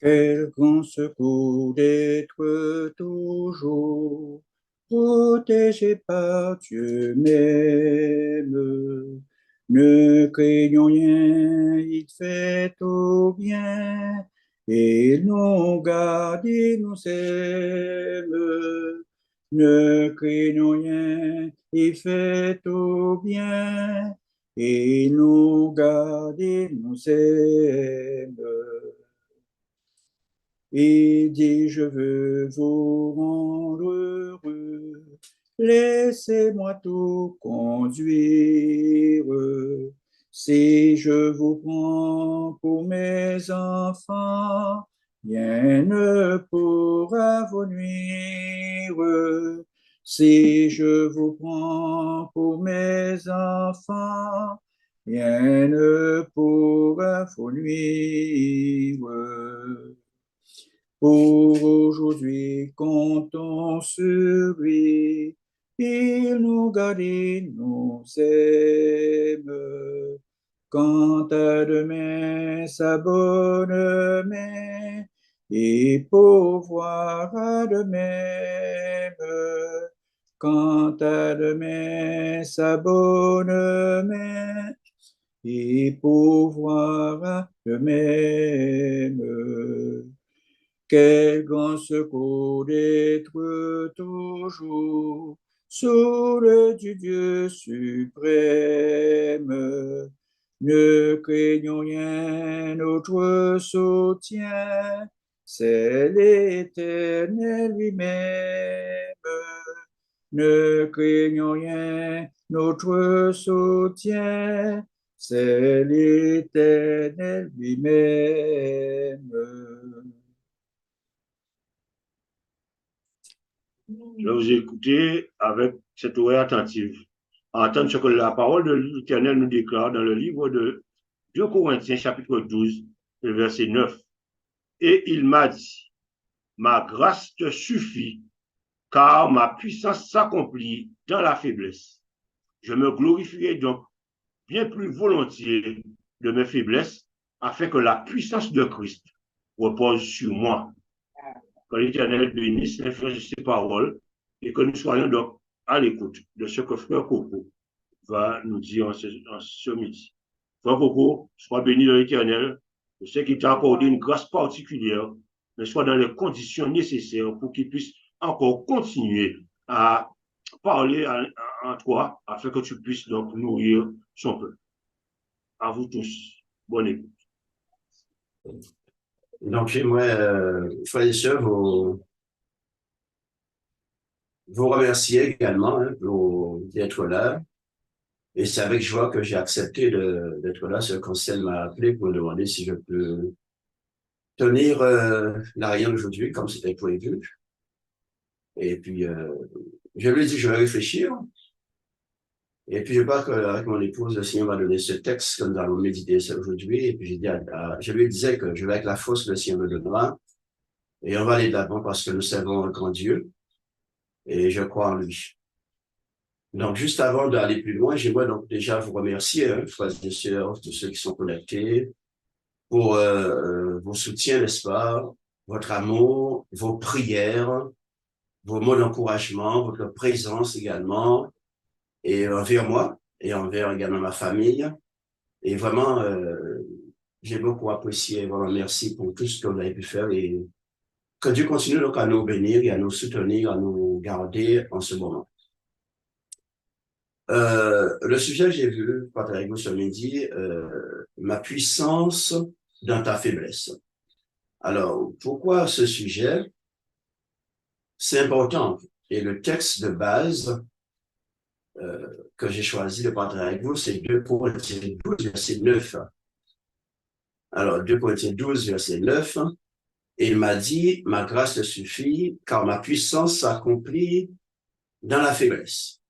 Quel grand secours d'être toujours protégé par Dieu même. Ne craignons rien, il fait tout bien, et nous garde, il nous aime. Ne craignons rien, il fait tout bien, et il nous garde, il nous aime. Il dit, je veux vous rendre heureux, laissez-moi tout conduire. Si je vous prends pour mes enfants, rien ne pourra vous nuire. Si je vous prends pour mes enfants, rien ne pourra vous nuire. Pour aujourd'hui, comptons sur lui. Il nous garde, il nous aime. Quant à demain, sa bonne main, et pourvoira de même. Quant à demain, sa bonne main, et pourvoira de même. Quel grand secours d'être toujours sous le du Dieu suprême. Ne craignons rien, notre soutien, c'est l'Éternel lui-même. Ne craignons rien, notre soutien, c'est l'Éternel lui-même. Je vais vous écouter avec cette oreille attentive, à entendre ce que la parole de l'Éternel nous déclare dans le livre de 2 Corinthiens, chapitre 12, verset 9. Et il m'a dit, ma grâce te suffit, car ma puissance s'accomplit dans la faiblesse. Je me glorifierai donc bien plus volontiers de mes faiblesses, afin que la puissance de Christ repose sur moi. Que l'Éternel bénisse l'influence de ses paroles et que nous soyons donc à l'écoute de ce que Frère Coco va nous dire en ce midi. Frère Coco, sois béni de l'Éternel. Je sais qu'il t'a accordé une grâce particulière, mais sois dans les conditions nécessaires pour qu'il puisse encore continuer à parler en toi afin que tu puisses donc nourrir son peuple. À vous tous. Bonne écoute. Donc, j'aimerais, frères et sœurs, vous remercier également d'être là. Et c'est avec joie que j'ai accepté d'être là. Ce conseil m'a appelé pour me demander si je peux tenir la réunion aujourd'hui comme c'était prévu. Et puis, je lui ai dit, je vais réfléchir. Et puis, je pense qu'avec mon épouse, le Seigneur va donner ce texte que nous allons méditer aujourd'hui. Et puis, je lui disais que je vais avec la force que le Seigneur me donnera. Et on va aller de l'avant parce que nous servons un grand Dieu. Et je crois en lui. Donc, juste avant d'aller plus loin, j'aimerais donc déjà vous remercier, frères et sœurs, tous ceux qui sont connectés, pour vos soutiens, n'est-ce pas, votre amour, vos prières, vos mots d'encouragement, votre présence également, et envers moi, et envers également ma famille. Et vraiment, j'ai beaucoup apprécié, vraiment merci pour tout ce que vous avez pu faire, et que Dieu continue donc à nous bénir et à nous soutenir, à nous garder en ce moment. Le sujet que j'ai vu partager avec vous ce midi, ma puissance dans ta faiblesse. Alors, pourquoi ce sujet? C'est important. Et le texte de base que j'ai choisi de partager avec vous, c'est 2 Corinthiens 12, verset 9. Alors, 2 Corinthiens 12, verset 9. Et il m'a dit, ma grâce te suffit, car ma puissance s'accomplit dans la faiblesse.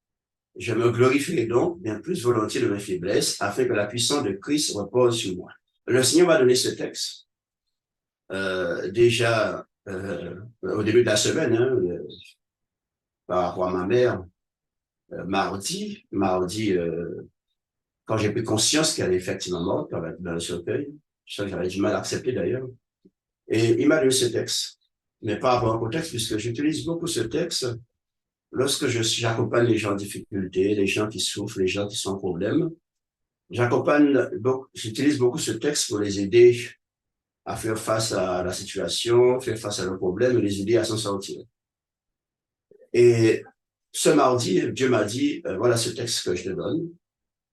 Je me glorifierai donc bien plus volontiers de mes faiblesses, afin que la puissance de Christ repose sur moi. Le Seigneur m'a donné ce texte déjà au début de la semaine, par rapport à ma mère, mardi, quand j'ai pris conscience qu'elle est effectivement morte dans le cercueil. Je sais que j'avais du mal à accepter d'ailleurs. Et il m'a lu ce texte, mais pas avoir un contexte, puisque j'utilise beaucoup ce texte lorsque j'accompagne les gens en difficulté, les gens qui souffrent, les gens qui sont en problème. J'utilise beaucoup ce texte pour les aider à faire face à la situation, faire face à leurs problèmes et les aider à s'en sortir. Et ce mardi, Dieu m'a dit, voilà ce texte que je te donne,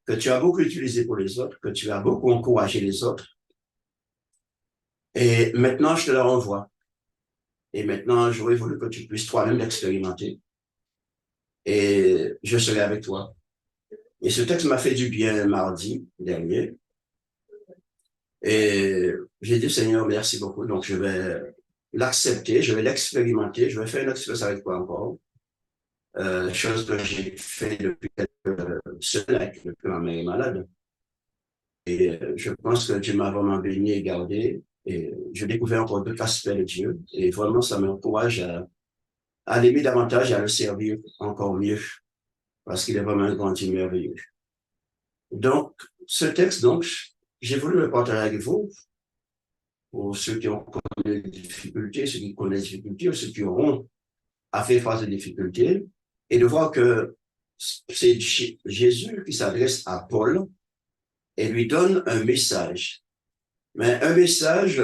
que tu as beaucoup utilisé pour les autres, que tu as beaucoup encouragé les autres. Et maintenant, je te le renvoie. Et maintenant, j'aurais voulu que tu puisses toi-même l'expérimenter. Et je serai avec toi. Et ce texte m'a fait du bien mardi dernier. Et j'ai dit, Seigneur, merci beaucoup. Donc, je vais l'accepter, je vais l'expérimenter, je vais faire une expérience avec toi encore. Chose que j'ai fait depuis quelques semaines, depuis ma mère est malade. Et je pense que Dieu m'a vraiment béni et gardé. Et j'ai découvert encore d'autres aspects de Dieu. Et vraiment, ça m'encourage à l'aimer davantage et à le servir encore mieux. Parce qu'il est vraiment un grand Dieu merveilleux. Donc, ce texte, donc, j'ai voulu le partager avec vous. Pour ceux qui ont connu des difficultés, ceux qui connaissent des difficultés, ou ceux qui auront à faire face aux difficultés. Et de voir que c'est Jésus qui s'adresse à Paul et lui donne un message. Mais un message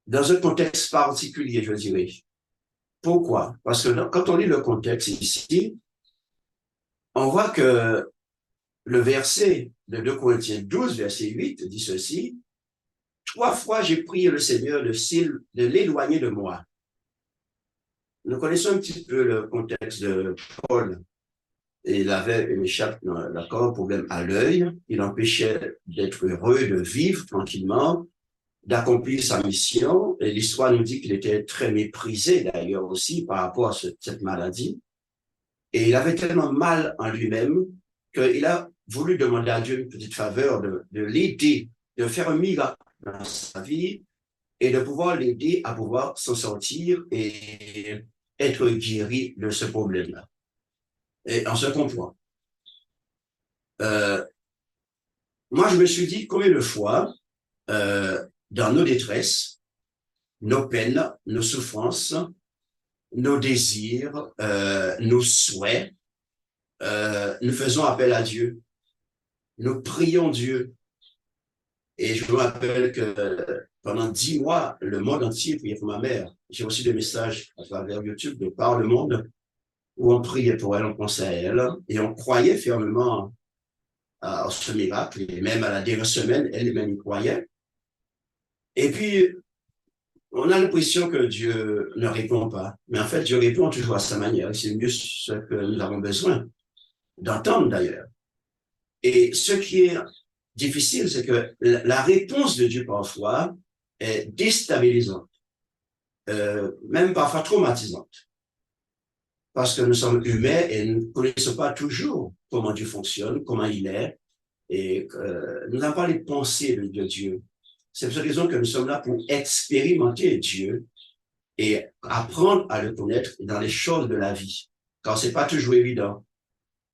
dans un contexte particulier, je dirais. Pourquoi? Parce que quand on lit le contexte ici, on voit que le verset de 2 Corinthiens 12, verset 8, dit ceci: « 3 fois j'ai prié le Seigneur de l'éloigner de moi. » Nous connaissons un petit peu le contexte de Paul. Il avait une échappe, d'accord, problème à l'œil. Il empêchait d'être heureux, de vivre tranquillement, d'accomplir sa mission. Et l'histoire nous dit qu'il était très méprisé d'ailleurs aussi par rapport à cette maladie. Et il avait tellement mal en lui-même qu'il a voulu demander à Dieu une petite faveur de l'aider, de faire un miracle dans sa vie et de pouvoir l'aider à pouvoir s'en sortir et être guéri de ce problème-là. Et on se comprend. Moi, je me suis dit combien de fois, dans nos détresses, nos peines, nos souffrances, nos désirs, nos souhaits, nous faisons appel à Dieu. Nous prions Dieu. Et je me rappelle que pendant 10 mois, le monde entier priait pour ma mère. J'ai reçu des messages à travers YouTube de par le monde où on priait pour elle, on pensait à elle, et on croyait fermement à ce miracle, et même à la dernière semaine, elle-même y croyait. Et puis, on a l'impression que Dieu ne répond pas. Mais en fait, Dieu répond toujours à sa manière. C'est mieux ce que nous avons besoin d'entendre d'ailleurs. Et ce qui est difficile, c'est que la réponse de Dieu parfois est déstabilisante, même parfois traumatisante. Parce que nous sommes humains et nous ne connaissons pas toujours comment Dieu fonctionne, comment il est, et nous n'avons pas les pensées de Dieu. C'est pour cette raison que nous sommes là pour expérimenter Dieu et apprendre à le connaître dans les choses de la vie, car c'est pas toujours évident.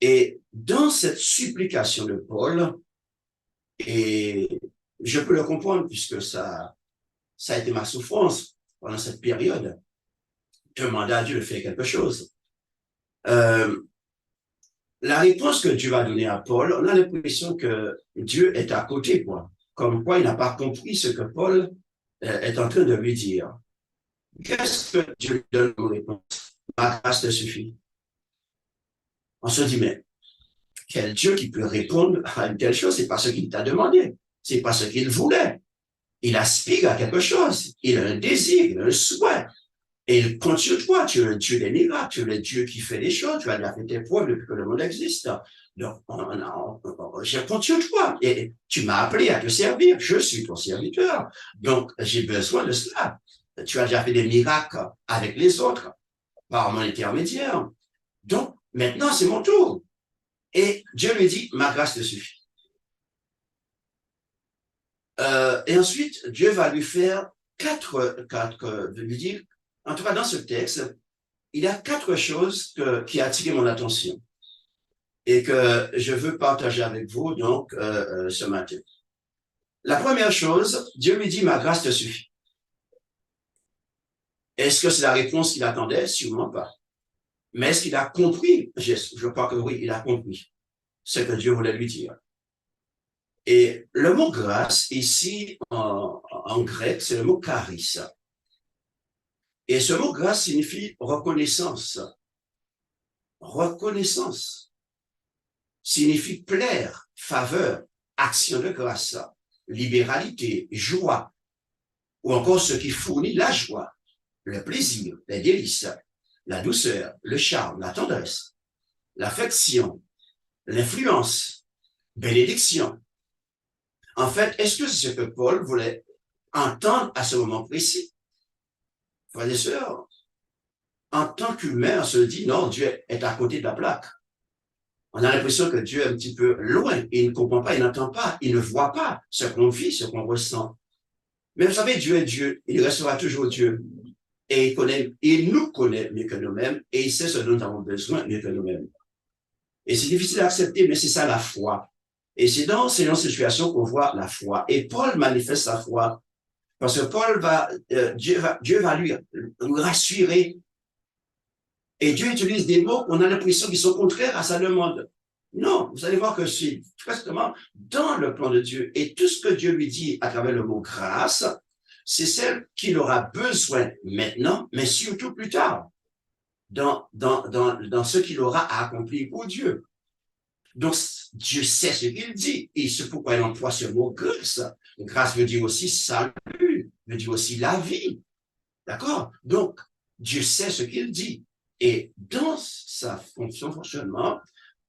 Et dans cette supplication de Paul, et je peux le comprendre puisque ça a été ma souffrance pendant cette période, demander à Dieu de faire quelque chose. La réponse que Dieu va donner à Paul, on a l'impression que Dieu est à côté, quoi. Comme quoi il n'a pas compris ce que Paul est en train de lui dire. Qu'est-ce que Dieu lui donne comme réponse? Ma grâce te suffit. On se dit, mais quel Dieu qui peut répondre à une telle chose? C'est pas ce qu'il t'a demandé. C'est pas ce qu'il voulait. Il aspire à quelque chose. Il a un désir, il a un souhait. Et il compte sur toi. Tu es un Dieu des miracles. Tu es le Dieu qui fait des choses. Tu as déjà fait tes preuves depuis que le monde existe. Donc, je compte sur toi. Et tu m'as appelé à te servir. Je suis ton serviteur. Donc, j'ai besoin de cela. Tu as déjà fait des miracles avec les autres par mon intermédiaire. Donc, maintenant, c'est mon tour. Et Dieu lui dit, ma grâce te suffit. Et ensuite, Dieu va lui faire lui dire, en tout cas dans ce texte, il y a 4 choses qui attirent mon attention et que je veux partager avec vous donc ce matin. La première chose, Dieu lui dit, ma grâce te suffit. Est-ce que c'est la réponse qu'il attendait? Sûrement pas. Mais est-ce qu'il a compris? Je crois que oui, il a compris ce que Dieu voulait lui dire. Et le mot grâce, ici, en grec, c'est le mot charis. Et ce mot grâce signifie reconnaissance. Reconnaissance signifie plaire, faveur, action de grâce, libéralité, joie, ou encore ce qui fournit la joie, le plaisir, les délices, la douceur, le charme, la tendresse, l'affection, l'influence, bénédiction. En fait, est-ce que c'est ce que Paul voulait entendre à ce moment précis? Frères et sœurs, en tant qu'humain, on se dit, non, Dieu est à côté de la plaque. On a l'impression que Dieu est un petit peu loin, il ne comprend pas, il n'entend pas, il ne voit pas ce qu'on vit, ce qu'on ressent. Mais vous savez, Dieu est Dieu, il restera toujours Dieu. Et il nous connaît mieux que nous-mêmes, et il sait ce dont nous avons besoin mieux que nous-mêmes. Et c'est difficile à accepter, mais c'est ça la foi. Et c'est dans ces situations qu'on voit la foi. Et Paul manifeste sa foi. Parce que Paul Dieu va lui rassurer. Et Dieu utilise des mots qu'on a l'impression qui sont contraires à sa demande. Non, vous allez voir que c'est prestement dans le plan de Dieu. Et tout ce que Dieu lui dit à travers le mot grâce, c'est celle qu'il aura besoin maintenant, mais surtout plus tard, dans ce qu'il aura à accomplir pour Dieu. Donc, Dieu sait ce qu'il dit. Et c'est pourquoi il emploie ce mot grâce. Grâce veut dire aussi salut, veut dire aussi la vie. D'accord? Donc, Dieu sait ce qu'il dit. Et dans son fonctionnement,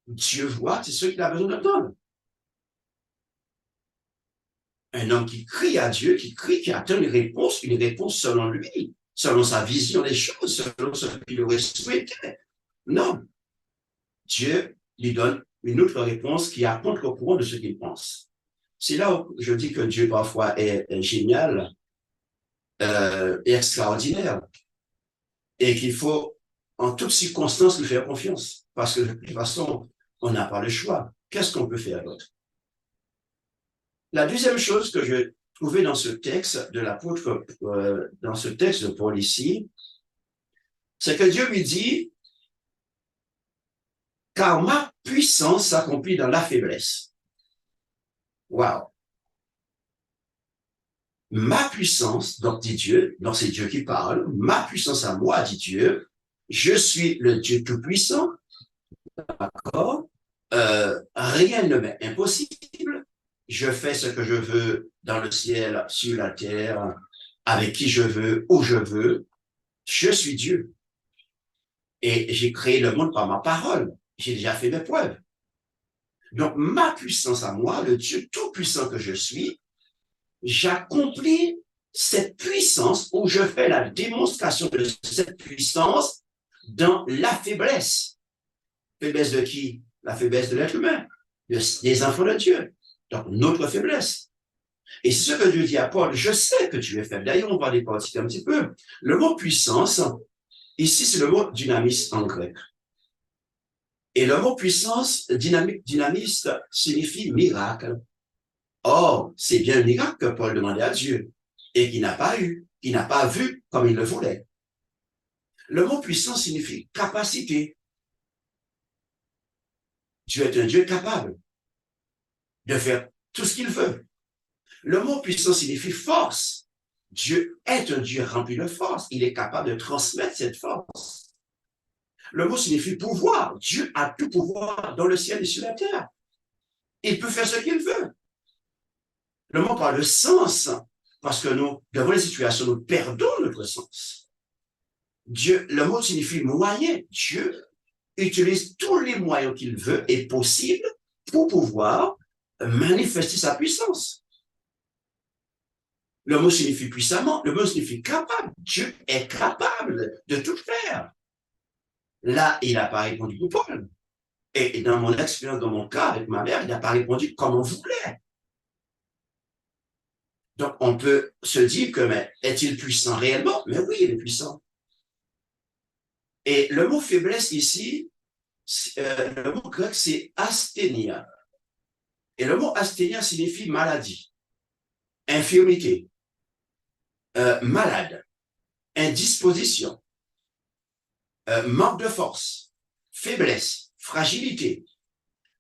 Dieu voit, c'est ce qu'il a besoin d'entendre. Un homme qui crie à Dieu, qui attend une réponse selon lui, selon sa vision des choses, selon ce qu'il aurait souhaité. Non. Dieu lui donne une autre réponse qui est à contre-courant de ce qu'il pense. C'est là où je dis que Dieu parfois est génial et extraordinaire et qu'il faut en toutes circonstances lui faire confiance parce que de toute façon, on n'a pas le choix. Qu'est-ce qu'on peut faire d'autre? La deuxième chose que je trouvais dans ce texte de l'apôtre, dans ce texte de Paul ici, c'est que Dieu lui dit, car ma puissance s'accomplit dans la faiblesse. Wow. Ma puissance, donc dit Dieu, donc c'est Dieu qui parle, ma puissance à moi, dit Dieu, je suis le Dieu tout-puissant, d'accord? Rien ne m'est impossible, je fais ce que je veux dans le ciel, sur la terre, avec qui je veux, où je veux, je suis Dieu. Et j'ai créé le monde par ma parole, j'ai déjà fait mes preuves. Donc ma puissance à moi, le Dieu tout-puissant que je suis, j'accomplis cette puissance où je fais la démonstration de cette puissance dans la faiblesse. Faiblesse de qui? La faiblesse de l'être humain, des enfants de Dieu. Donc, notre faiblesse. Et c'est ce que Dieu dit à Paul, je sais que tu es faible. D'ailleurs, on va les parler un petit peu. Le mot puissance, ici, c'est le mot dynamis en grec. Et le mot puissance, dynamiste, signifie miracle. Or, c'est bien le miracle que Paul demandait à Dieu et qu'il n'a pas eu, qu'il n'a pas vu comme il le voulait. Le mot puissant signifie capacité. Dieu est un Dieu capable de faire tout ce qu'il veut. Le mot puissant signifie force. Dieu est un Dieu rempli de force. Il est capable de transmettre cette force. Le mot signifie pouvoir. Dieu a tout pouvoir dans le ciel et sur la terre. Il peut faire ce qu'il veut. Le mot parle de sens, parce que nous, devant les situations, nous perdons notre sens. Dieu, le mot signifie moyen. Dieu utilise tous les moyens qu'il veut et possible pour pouvoir manifester sa puissance. Le mot signifie puissamment, le mot signifie capable. Dieu est capable de tout faire. Là, il n'a pas répondu pour Paul. Et dans mon expérience, dans mon cas, avec ma mère, il n'a pas répondu comme on voulait. Donc, on peut se dire que, mais est-il puissant réellement? Mais oui, il est puissant. Et le mot faiblesse ici, le mot grec, c'est asthénia. Et le mot asthénia signifie maladie. infirmité, malade, indisposition, manque de force, faiblesse, fragilité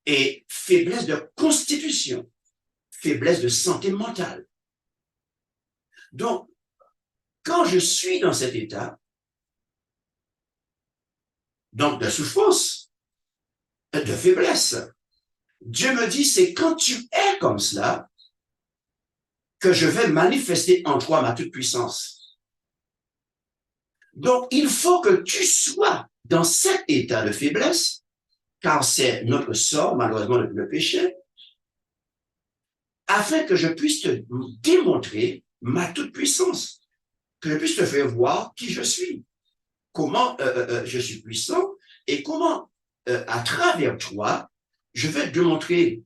et faiblesse de constitution, faiblesse de santé mentale. Donc, quand je suis dans cet état, donc de souffrance, de faiblesse, Dieu me dit, c'est quand tu es comme cela que je vais manifester en toi ma toute-puissance. Donc, il faut que tu sois dans cet état de faiblesse, car c'est notre sort, malheureusement, le péché, afin que je puisse te démontrer ma toute-puissance, que je puisse te faire voir qui je suis, comment je suis puissant et comment, à travers toi, je vais démontrer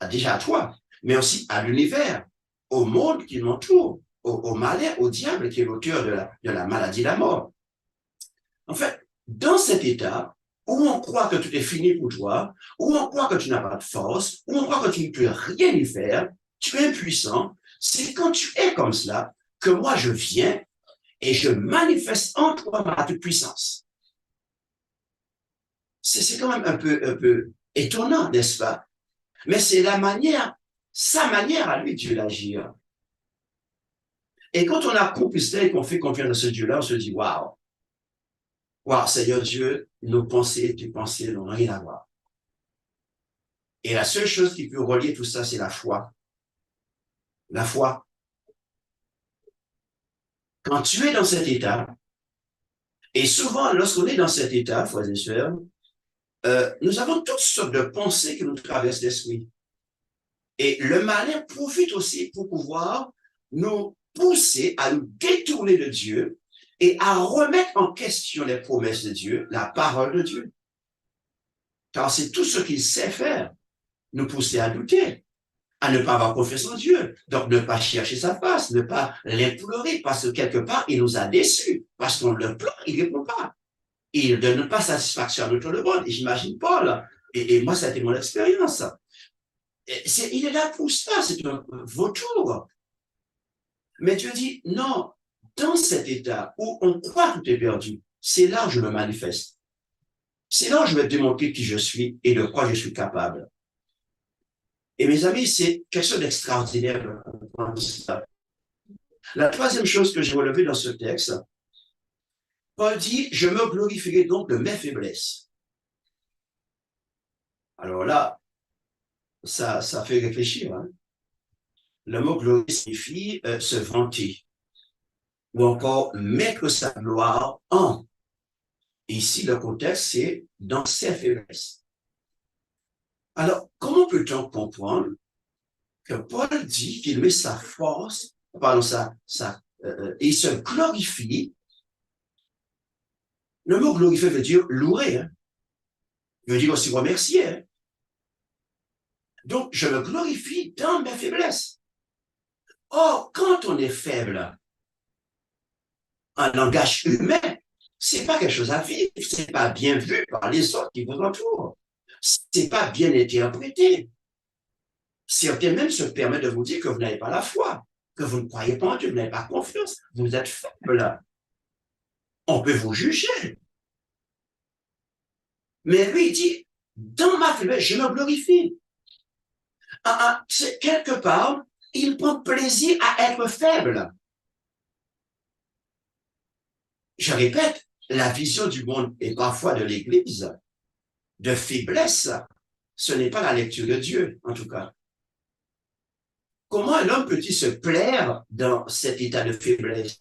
déjà à toi, mais aussi à l'univers, au monde qui m'entoure, au malheur, au diable qui est l'auteur de la maladie, la mort. En fait, dans cet état où on croit que tout est fini pour toi, où on croit que tu n'as pas de force, où on croit que tu ne peux rien y faire, tu es impuissant, c'est quand tu es comme cela que moi je viens et je manifeste en toi ma toute-puissance. C'est quand même un peu étonnant, n'est-ce pas? Mais c'est sa manière à lui, Dieu, d'agir. Et quand on a compris cela et qu'on fait confiance à ce Dieu-là, on se dit, waouh, Seigneur Dieu, nos pensées et tes pensées n'ont rien à voir. Et la seule chose qui peut relier tout ça, c'est la foi. La foi. Quand tu es dans cet état, et souvent, lorsqu'on est dans cet état, frères et sœurs, nous avons toutes sortes de pensées qui nous traversent l'esprit. Et le malin profite aussi pour pouvoir nous pousser à nous détourner de Dieu et à remettre en question les promesses de Dieu, la parole de Dieu. Car c'est tout ce qu'il sait faire, nous pousser à douter, à ne pas avoir confiance en Dieu, donc ne pas chercher sa face, ne pas l'implorer, parce que quelque part, il nous a déçus, parce qu'on le plaint, il ne répond pas. Il ne donne pas satisfaction à notre demande. Et j'imagine Paul, et moi, ça a été mon expérience. Il est là pour ça, c'est un vautour. Mais Dieu dit, non, dans cet état où on croit que tout est perdu, c'est là où je me manifeste. C'est là où je vais démontrer qui je suis et de quoi je suis capable. Et mes amis, c'est quelque chose d'extraordinaire de comprendre ça. La troisième chose que j'ai relevée dans ce texte, Paul dit, je me glorifierai donc de mes faiblesses. Alors là, ça fait réfléchir. Hein? Le mot glorifier signifie se vanter ou encore mettre sa gloire en. Ici, le contexte, c'est dans ses faiblesses. Alors, comment peut-on comprendre que Paul dit qu'il met sa force, pardon, il se glorifie. Le mot glorifier veut dire louer, hein? Veut dire aussi remercier. Hein? Donc, je me glorifie dans mes faiblesses. Or, quand on est faible, en langage humain, c'est pas quelque chose à vivre, c'est pas bien vu par les autres qui vous entourent, c'est pas bien interprété. Certains même se permettent de vous dire que vous n'avez pas la foi, que vous ne croyez pas en Dieu, vous n'avez pas confiance, vous êtes faible. On peut vous juger. Mais lui, il dit, dans ma faiblesse, je me glorifie. Quelque part, il prend plaisir à être faible. Je répète, la vision du monde et parfois de l'Église, de faiblesse, ce n'est pas la lecture de Dieu, en tout cas. Comment un homme peut-il se plaire dans cet état de faiblesse?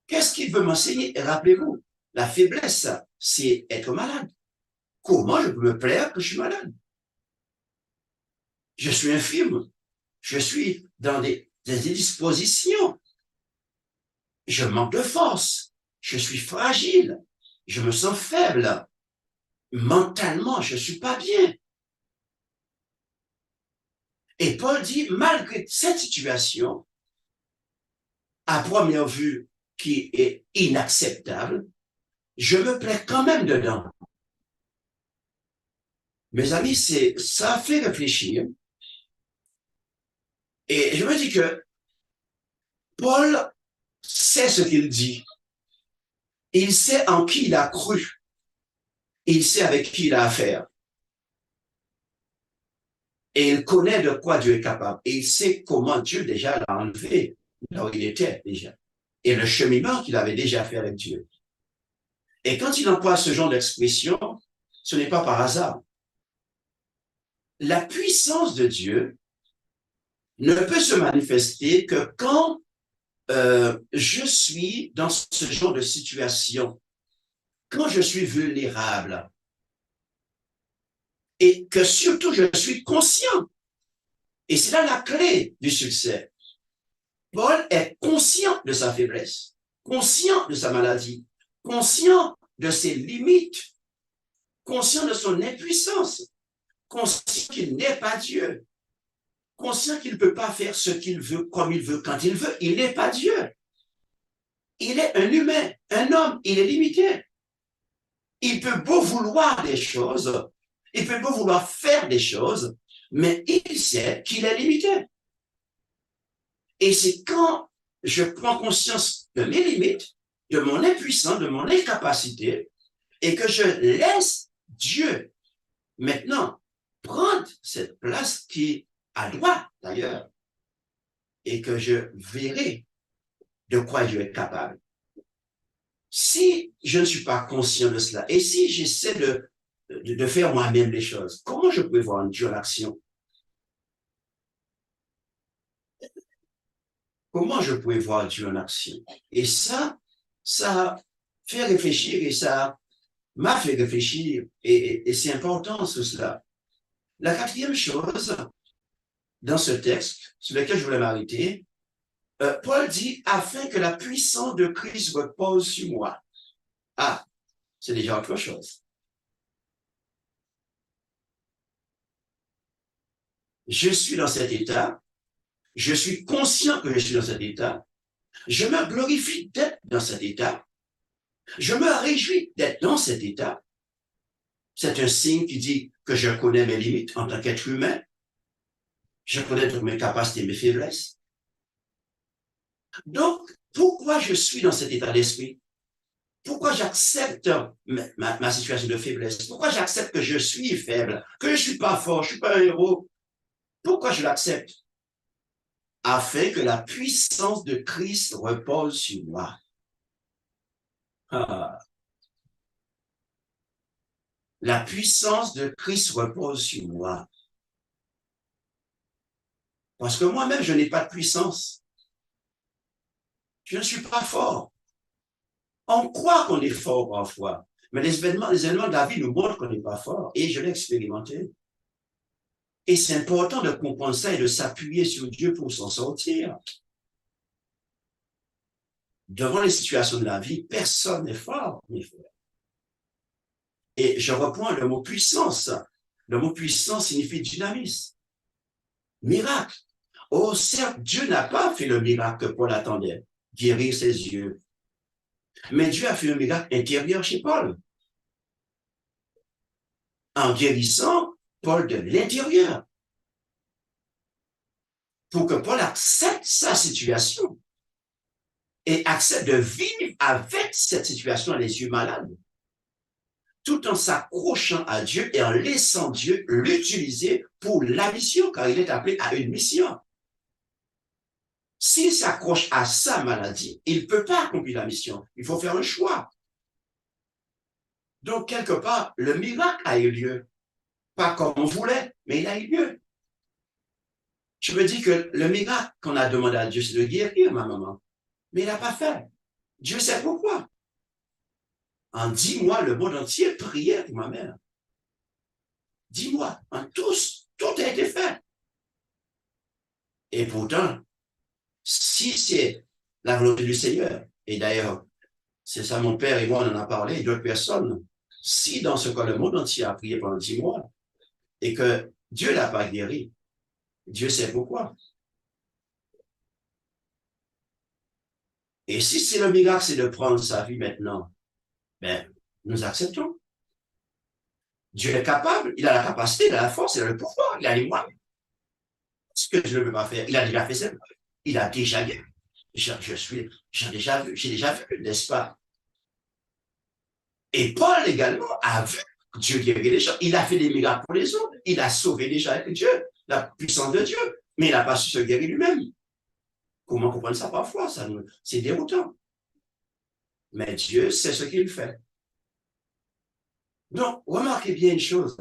Qu'est-ce qu'il veut m'enseigner? Rappelez-vous, la faiblesse, c'est être malade. Comment je peux me plaire que je suis malade? Je suis infirme. Je suis dans des indispositions. Je manque de force. Je suis fragile. Je me sens faible. Mentalement, je ne suis pas bien. Et Paul dit, malgré cette situation, à première vue, qui est inacceptable, je me plais quand même dedans. Mes amis, ça fait réfléchir. Et je me dis que Paul sait ce qu'il dit. Il sait en qui il a cru. Il sait avec qui il a affaire. Et il connaît de quoi Dieu est capable. Et il sait comment Dieu déjà l'a enlevé là où il était déjà. Et le cheminement qu'il avait déjà fait avec Dieu. Et quand il emploie ce genre d'expression, ce n'est pas par hasard. La puissance de Dieu ne peut se manifester que quand je suis dans ce genre de situation, quand je suis vulnérable, et que surtout je suis conscient. Et c'est là la clé du succès. Paul est conscient de sa faiblesse, conscient de sa maladie, conscient de ses limites, conscient de son impuissance, conscient qu'il n'est pas Dieu, conscient qu'il ne peut pas faire ce qu'il veut, comme il veut, quand il veut. Il n'est pas Dieu. Il est un humain, un homme, il est limité. Il peut beau vouloir des choses, il peut beau vouloir faire des choses, mais il sait qu'il est limité. Et c'est quand je prends conscience de mes limites, de mon impuissance, de mon incapacité, et que je laisse Dieu maintenant prendre cette place qui a droit d'ailleurs, et que je verrai de quoi Dieu est capable. Si je ne suis pas conscient de cela, et si j'essaie de faire moi-même les choses, comment je peux voir Dieu en action? Comment je peux voir Dieu en action? Et ça fait réfléchir, et ça m'a fait réfléchir, et c'est important cela. La quatrième chose, dans ce texte, sur lequel je voulais m'arrêter, Paul dit, afin que la puissance de Christ repose sur moi. Ah, c'est déjà autre chose. Je suis dans cet état, je suis conscient que je suis dans cet état, je me glorifie d'être dans cet état, je me réjouis d'être dans cet état. C'est un signe qui dit que je connais mes limites en tant qu'être humain, je connais toutes mes capacités, mes faiblesses. Donc, pourquoi je suis dans cet état d'esprit? Pourquoi j'accepte ma situation de faiblesse? Pourquoi j'accepte que je suis faible, que je ne suis pas fort, je ne suis pas un héros? Pourquoi je l'accepte? Afin que la puissance de Christ repose sur moi. Ah. La puissance de Christ repose sur moi. Parce que moi-même, je n'ai pas de puissance. Je ne suis pas fort. On croit qu'on est fort parfois, mais les événements de la vie nous montrent qu'on n'est pas fort, et je l'ai expérimenté. Et c'est important de comprendre ça et de s'appuyer sur Dieu pour s'en sortir. Devant les situations de la vie, personne n'est fort, mes frères. Et je reprends le mot puissance. Le mot puissance signifie dynamisme. Miracle. Oh, certes, Dieu n'a pas fait le miracle que Paul attendait, guérir ses yeux. Mais Dieu a fait un miracle intérieur chez Paul. En guérissant Paul de l'intérieur. Pour que Paul accepte sa situation. Et accepte de vivre avec cette situation les yeux malades. Tout en s'accrochant à Dieu et en laissant Dieu l'utiliser pour la mission, car il est appelé à une mission. S'il s'accroche à sa maladie, il ne peut pas accomplir la mission. Il faut faire un choix. Donc, quelque part, le miracle a eu lieu. Pas comme on voulait, mais il a eu lieu. Je me dis que le miracle qu'on a demandé à Dieu, c'est de guérir ma maman. Mais il n'a pas fait. Dieu sait pourquoi. En 10 mois, le monde entier priait pour ma mère. 10 mois, en tous, tout a été fait. Et pourtant, si c'est la volonté du Seigneur, et d'ailleurs, c'est ça, mon père et moi, on en a parlé, d'autres personnes, si dans ce cas, le monde entier a prié pendant 10 mois, et que Dieu ne l'a pas guéri, Dieu sait pourquoi. Et si c'est le miracle, c'est de prendre sa vie maintenant, ben, nous acceptons. Dieu est capable, il a la capacité, il a la force, il a le pouvoir, il a les moyens. ce que je ne peux pas faire. Il a déjà fait ça. Il a déjà vu. J'ai déjà vu, n'est-ce pas? Et Paul également a vu Dieu guérir les gens. Il a fait des miracles pour les autres. Il a sauvé les gens avec Dieu, la puissance de Dieu. Mais il n'a pas su se guérir lui-même. Comment comprendre ça parfois? C'est déroutant. Mais Dieu sait ce qu'il fait. Donc, remarquez bien une chose.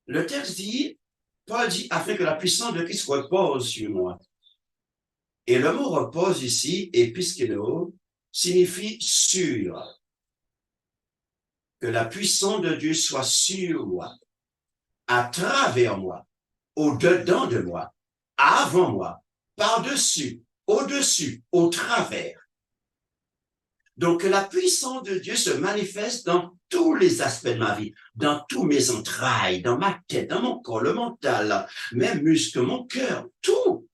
Le texte dit, Paul dit, afin que la puissance de Christ repose sur moi. Et le mot repose ici, episkeno, signifie sur. Que la puissance de Dieu soit sur moi, à travers moi, au-dedans de moi, avant moi, par-dessus, au-dessus, au travers. Donc, que la puissance de Dieu se manifeste dans tous les aspects de ma vie, dans tous mes entrailles, dans ma tête, dans mon corps, le mental, mes muscles, mon cœur, tout.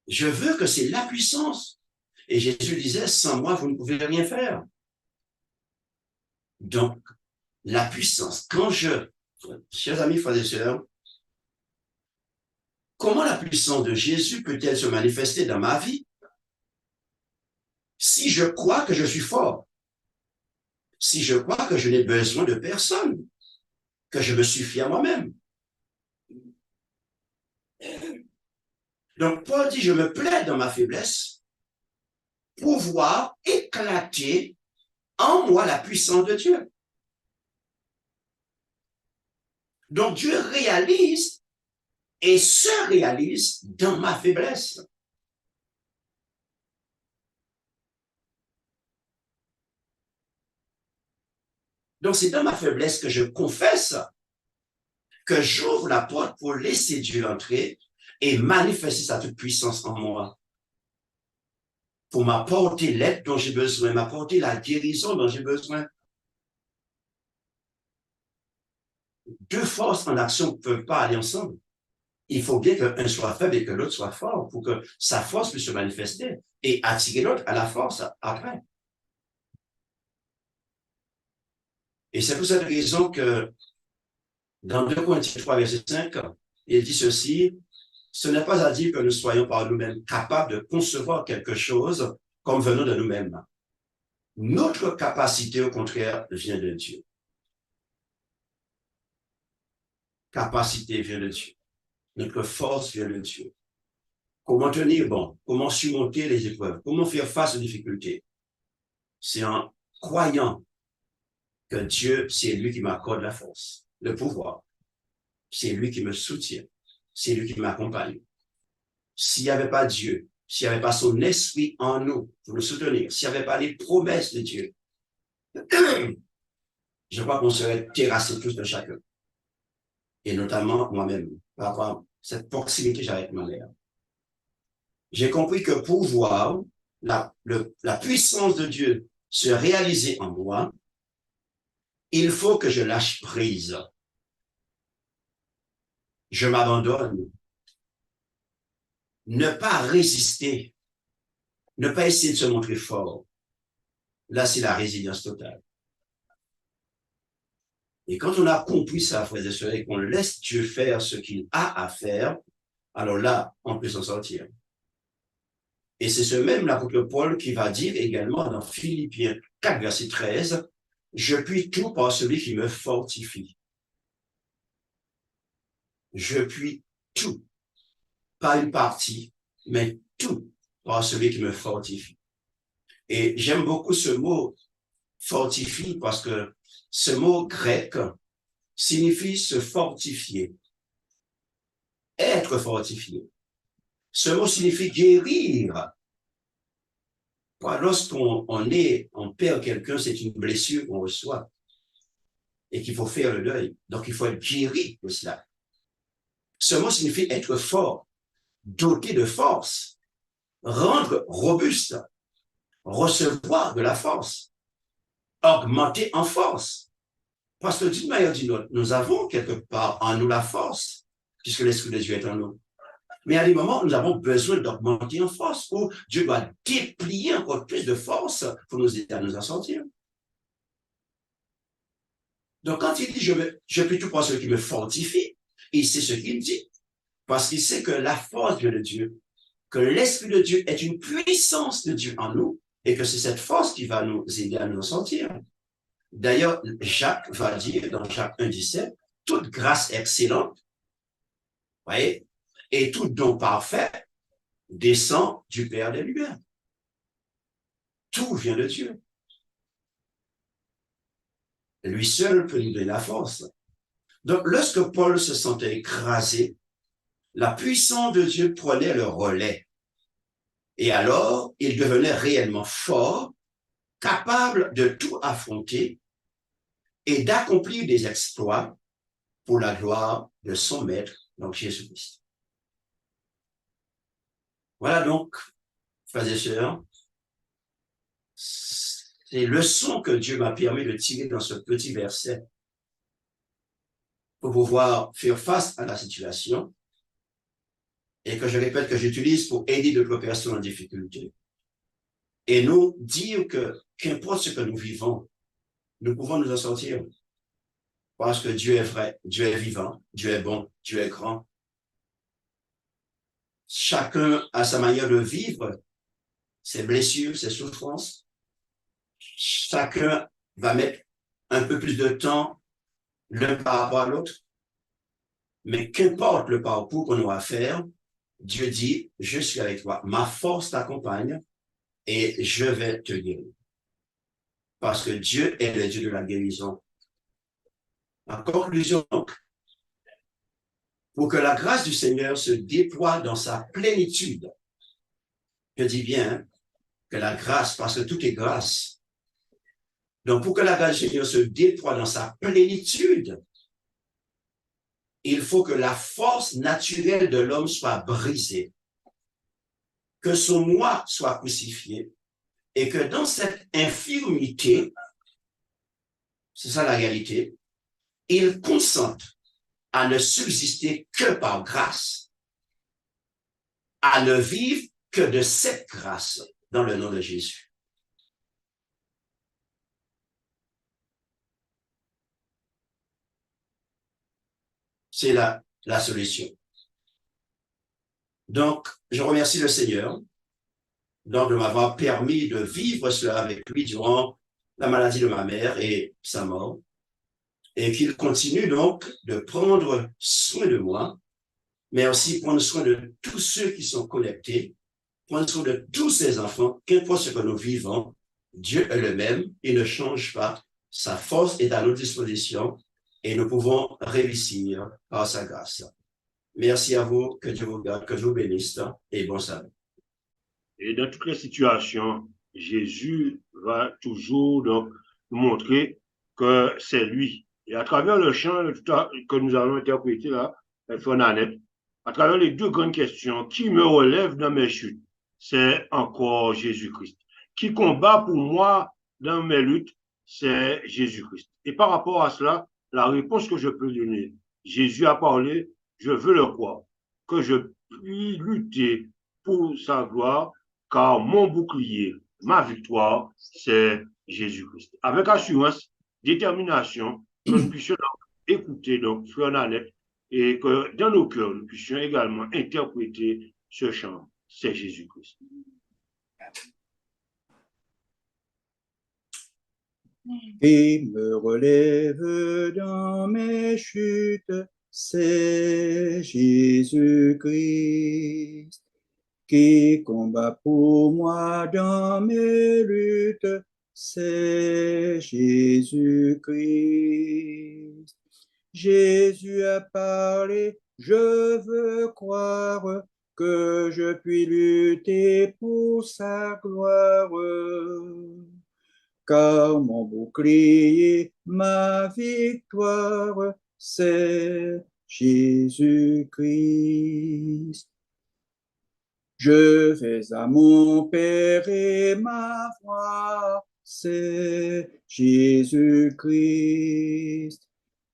Je veux que c'est la puissance. Et Jésus disait, sans moi, vous ne pouvez rien faire. Donc, la puissance. Chers amis, frères et sœurs, comment la puissance de Jésus peut-elle se manifester dans ma vie si je crois que je suis fort, si je crois que je n'ai besoin de personne, que je me suffis à moi-même? Donc, Paul dit, je me plais dans ma faiblesse pour voir éclater en moi la puissance de Dieu. Donc, Dieu réalise et se réalise dans ma faiblesse. Donc, c'est dans ma faiblesse que je confesse, que j'ouvre la porte pour laisser Dieu entrer et manifester sa toute puissance en moi. Pour m'apporter l'aide dont j'ai besoin, m'apporter la guérison dont j'ai besoin. Deux forces en action ne peuvent pas aller ensemble. Il faut bien qu'un soit faible et que l'autre soit fort pour que sa force puisse se manifester et attirer l'autre à la force après. Et c'est pour cette raison que dans 2 Corinthiens 3, verset 5, il dit ceci, ce n'est pas à dire que nous soyons par nous-mêmes capables de concevoir quelque chose comme venant de nous-mêmes. Notre capacité, au contraire, vient de Dieu. Capacité vient de Dieu. Notre force vient de Dieu. Comment tenir bon? Comment surmonter les épreuves? Comment faire face aux difficultés? C'est en croyant que Dieu, c'est lui qui m'accorde la force, le pouvoir. C'est lui qui me soutient. C'est lui qui m'accompagne. S'il n'y avait pas Dieu, s'il n'y avait pas son esprit en nous pour nous soutenir, s'il n'y avait pas les promesses de Dieu, je crois qu'on serait terrassés tous de chacun. Et notamment moi-même, par rapport à cette proximité que j'ai avec ma mère. J'ai compris que pour voir la puissance de Dieu se réaliser en moi, il faut que je lâche prise. Je m'abandonne. Ne pas résister. Ne pas essayer de se montrer fort. Là, c'est la résilience totale. Et quand on a compris ça, frères et sœurs, et qu'on laisse Dieu faire ce qu'il a à faire, alors là, on peut s'en sortir. Et c'est ce même l'apôtre Paul qui va dire également dans Philippiens 4, verset 13, « Je puis tout par celui qui me fortifie. » Je puis tout, pas une partie, mais tout par celui qui me fortifie. Et j'aime beaucoup ce mot « fortifie » parce que ce mot grec signifie se fortifier, être fortifié. Ce mot signifie guérir. Lorsqu'on perd quelqu'un, c'est une blessure qu'on reçoit et qu'il faut faire le deuil. Donc, il faut être guéri de cela. Ce mot signifie être fort, doté de force, rendre robuste, recevoir de la force, augmenter en force. Parce que d'une manière ou d'une autre, nous avons quelque part en nous la force, puisque l'Esprit de Dieu est en nous. Mais à des moments, nous avons besoin d'augmenter en force, où Dieu doit déplier encore plus de force pour nous aider à nous en sortir. Donc, quand il dit je puis tout par celui qui me fortifie, il sait ce qu'il dit. Parce qu'il sait que la force vient de Dieu, que l'Esprit de Dieu est une puissance de Dieu en nous et que c'est cette force qui va nous aider à nous en sortir. D'ailleurs, Jacques va dire dans Jacques 1,17, toute grâce excellente, voyez, et tout don parfait descend du Père des Lumières. Tout vient de Dieu. Lui seul peut nous donner la force. Donc, lorsque Paul se sentait écrasé, la puissance de Dieu prenait le relais. Et alors, il devenait réellement fort, capable de tout affronter et d'accomplir des exploits pour la gloire de son maître, donc Jésus-Christ. Voilà donc, frères et sœurs, ces leçons que Dieu m'a permis de tirer dans ce petit verset pour pouvoir faire face à la situation et que je répète que j'utilise pour aider d'autres personnes en difficulté. Et nous dire que qu'importe ce que nous vivons, nous pouvons nous en sortir. Parce que Dieu est vrai, Dieu est vivant, Dieu est bon, Dieu est grand. Chacun a sa manière de vivre ses blessures, ses souffrances. Chacun va mettre un peu plus de temps l'un par rapport à l'autre. Mais qu'importe le parcours qu'on aura à faire, Dieu dit, je suis avec toi, ma force t'accompagne et je vais te guérir. Parce que Dieu est le Dieu de la guérison. En conclusion, pour que la grâce du Seigneur se déploie dans sa plénitude, je dis bien que la grâce, parce que tout est grâce. Donc, pour que la grâce du Seigneur se déploie dans sa plénitude, il faut que la force naturelle de l'homme soit brisée, que son moi soit crucifié, et que dans cette infirmité, c'est ça la réalité, il consente à ne subsister que par grâce, à ne vivre que de cette grâce dans le nom de Jésus. C'est la solution. Donc, je remercie le Seigneur donc de m'avoir permis de vivre cela avec lui durant la maladie de ma mère et sa mort, et qu'il continue donc de prendre soin de moi, mais aussi prendre soin de tous ceux qui sont connectés, prendre soin de tous ses enfants, qu'importe ce que nous vivons, Dieu est le même, il ne change pas, sa force est à notre disposition et nous pouvons réussir par sa grâce. Merci à vous, que Dieu vous garde, que Dieu vous bénisse et bon salut. Et dans toutes les situations, Jésus va toujours donc nous montrer que c'est lui. Et à travers le chant que nous allons interpréter là, Nanette, à travers les deux grandes questions, qui me relève dans mes chutes, c'est encore Jésus-Christ. Qui combat pour moi dans mes luttes, c'est Jésus-Christ. Et par rapport à cela, la réponse que je peux donner, Jésus a parlé, je veux le croire, que je puis lutter pour sa gloire, car mon bouclier, ma victoire, c'est Jésus-Christ. Avec assurance, détermination, que nous puissions donc écouter donc Frère Nanette et que dans nos cœurs, nous puissions également interpréter ce chant, c'est Jésus-Christ. Qui me relève dans mes chutes, c'est Jésus-Christ. Qui combat pour moi dans mes luttes, c'est Jésus-Christ. Jésus a parlé, je veux croire que je puis lutter pour sa gloire. Car mon bouclier, ma victoire, c'est Jésus-Christ. Je vais à mon Père et ma foi, c'est Jésus-Christ.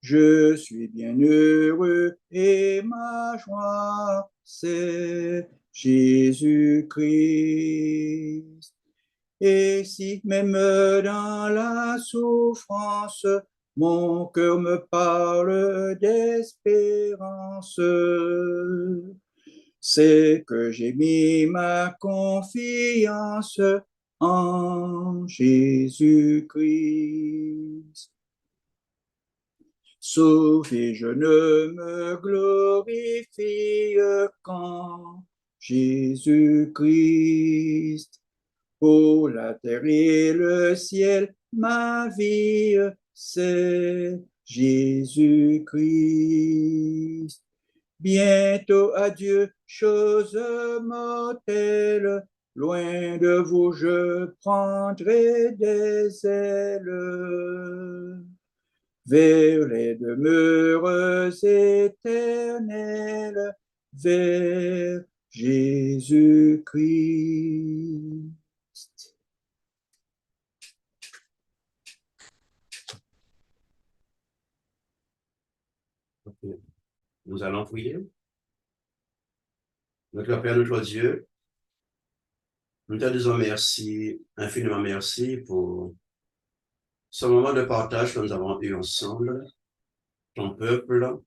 Je suis bien heureux et ma joie, c'est Jésus-Christ. Et si même dans la souffrance, mon cœur me parle d'espérance. C'est que j'ai mis ma confiance en Jésus-Christ. Sauvé, je ne me glorifie qu'en Jésus-Christ. Pour la terre et le ciel, ma vie, c'est Jésus-Christ. Bientôt adieu, choses mortelles, loin de vous je prendrai des ailes vers les demeures éternelles, vers Jésus-Christ. Nous allons prier. Notre Père, notre Dieu, nous te disons merci, infiniment merci pour ce moment de partage que nous avons eu ensemble, ton peuple.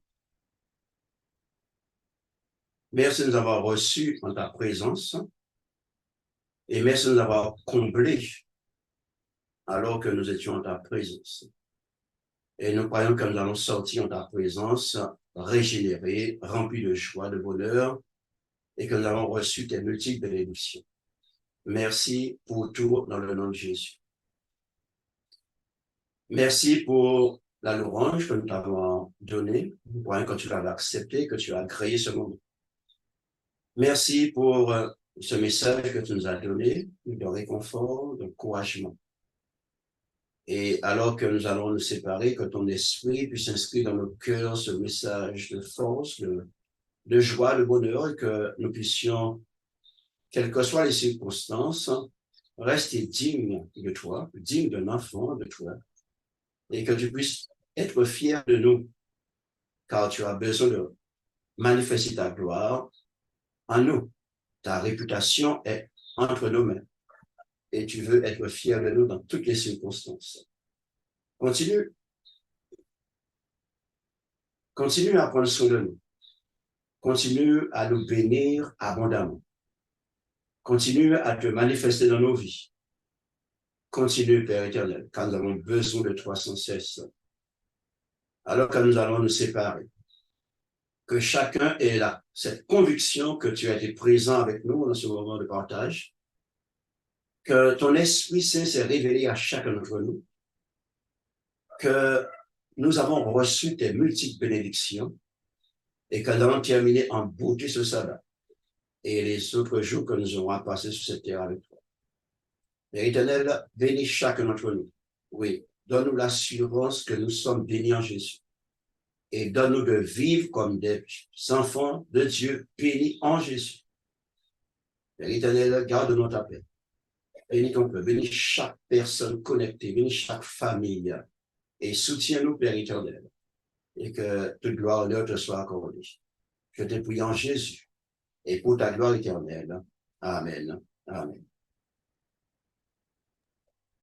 Merci de nous avoir reçus en ta présence et merci de nous avoir comblés alors que nous étions en ta présence. Et nous croyons que nous allons sortir en ta présence régénérés, remplis de joie, de bonheur, et que nous avons reçu tes multiples bénédictions. Merci pour tout dans le nom de Jésus. Merci pour la louange que nous t'avons donnée, nous croyons que tu l'as accepté, que tu as créé ce moment. Merci pour ce message que tu nous as donné, de réconfort, d'encouragement. Et alors que nous allons nous séparer, que ton esprit puisse inscrire dans nos cœurs ce message de force, de joie, de bonheur, et que nous puissions, quelles que soient les circonstances, rester dignes de toi, dignes d'un enfant de toi, et que tu puisses être fier de nous, car tu as besoin de manifester ta gloire en nous. Ta réputation est entre nos mains, et tu veux être fier de nous dans toutes les circonstances. Continue à prendre soin de nous. Continue à nous bénir abondamment. Continue à te manifester dans nos vies. Continue, Père éternel, car nous avons besoin de toi sans cesse. Alors que nous allons nous séparer, que chacun ait là cette conviction que tu as été présent avec nous dans ce moment de partage, que ton Esprit Saint s'est révélé à chacun d'entre nous, que nous avons reçu tes multiples bénédictions et que nous allons terminer en beauté ce sabbat et les autres jours que nous aurons passé sur cette terre avec toi. Père éternel, bénis chacun d'entre nous. Oui, donne-nous l'assurance que nous sommes bénis en Jésus. Et donne-nous de vivre comme des enfants de Dieu bénis en Jésus. Père éternel, garde-nous ta paix. Bénis ton peuple, bénis chaque personne connectée, bénis chaque famille. Et soutiens-nous, Père éternel. Et que toute gloire et honneur te soit accordée. Je te prie en Jésus et pour ta gloire éternelle. Amen. Amen.